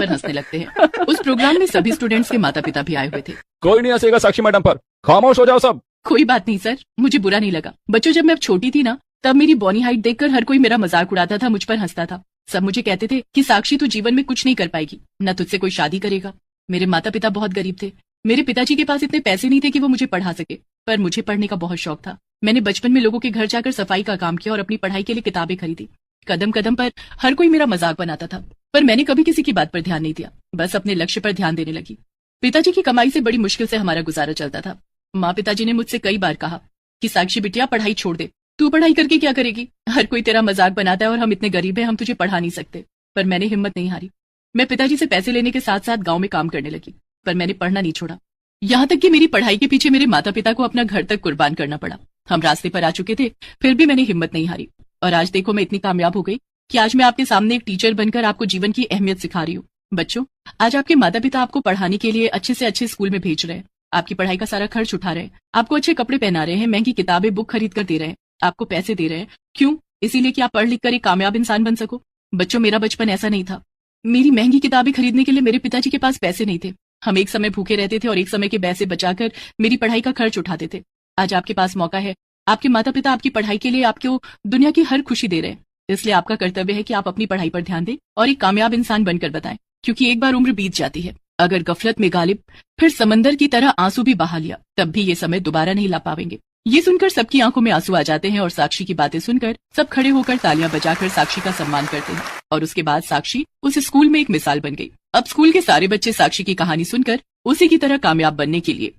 देखकर हंसने लगते हैं। उस प्रोग्राम में सभी स्टूडेंट्स के माता पिता भी आए हुए थे। कोई नहीं हंसेगा साक्षी मैडम पर, खामोश हो जाओ सब। कोई बात नहीं सर, मुझे बुरा नहीं लगा। बच्चों, जब मैं छोटी थी ना, तब मेरी बॉनी हाइट देखकर हर कोई मेरा मजाक उड़ाता था, मुझ पर हंसता था। सब मुझे कहते थे कि साक्षी तू जीवन में कुछ नहीं कर पाएगी, न तुझसे कोई शादी करेगा। मेरे माता पिता बहुत गरीब थे। मेरे पिताजी के पास इतने पैसे नहीं थे कि वो मुझे पढ़ा सके, पर मुझे पढ़ने का बहुत शौक था। मैंने बचपन में लोगों के घर जाकर सफाई का काम किया और अपनी पढ़ाई के लिए किताबें खरीदी। कदम कदम पर हर कोई मेरा मजाक बनाता था, पर मैंने कभी किसी की बात पर ध्यान नहीं दिया, बस अपने लक्ष्य पर ध्यान देने लगी। पिताजी की कमाई से बड़ी मुश्किल से हमारा गुजारा चलता था। माँ पिताजी ने मुझसे कई बार कहा कि साक्षी बिटिया पढ़ाई छोड़ दे, तू पढ़ाई करके क्या करेगी, हर कोई तेरा मजाक बनाता है और हम इतने गरीब हैं, हम तुझे पढ़ा नहीं सकते। पर मैंने हिम्मत नहीं हारी। मैं पिताजी से पैसे लेने के साथ साथ गांव में काम करने लगी, पर मैंने पढ़ना नहीं छोड़ा। यहाँ तक कि मेरी पढ़ाई के पीछे मेरे माता पिता को अपना घर तक कुर्बान करना पड़ा। हम रास्ते पर आ चुके थे, फिर भी मैंने हिम्मत नहीं हारी। और आज देखो मैं इतनी कामयाब हो गई कि आज मैं आपके सामने एक टीचर बनकर आपको जीवन की अहमियत सिखा रही हूँ। बच्चों, आज आपके माता पिता आपको पढ़ाने के लिए अच्छे से अच्छे स्कूल में भेज रहे हैं, आपकी पढ़ाई का सारा खर्च उठा रहे हैं, आपको अच्छे कपड़े पहना रहे हैं, महंगी किताबें बुक खरीद कर दे रहे हैं, आपको पैसे दे रहे हैं। क्यों? इसीलिए कि आप पढ़ लिख कर एक कामयाब इंसान बन सको। बच्चों, मेरा बचपन ऐसा नहीं था। मेरी महंगी किताबें खरीदने के लिए मेरे पिताजी के पास पैसे नहीं थे। हम एक समय भूखे रहते थे और एक समय के पैसे बचाकर मेरी पढ़ाई का खर्च उठाते थे। आज आपके पास मौका है, आपके माता पिता आपकी पढ़ाई के लिए आपको दुनिया की हर खुशी दे रहे हैं, इसलिए आपका कर्तव्य है कि आप अपनी पढ़ाई पर ध्यान दें और एक कामयाब इंसान बनकर बताएं, क्योंकि एक बार उम्र बीत जाती है। अगर गफलत में गालिब फिर समंदर की तरह आंसू भी बहा लिया, तब भी ये समय दोबारा नहीं ला पाएंगे। ये सुनकर सबकी आंखों में आंसू आ जाते हैं और साक्षी की बातें सुनकर सब खड़े होकर तालियां बजाकर साक्षी का सम्मान करते हैं। और उसके बाद साक्षी उस स्कूल में एक मिसाल बन गई। अब स्कूल के सारे बच्चे साक्षी की कहानी सुनकर उसी की तरह कामयाब बनने के लिए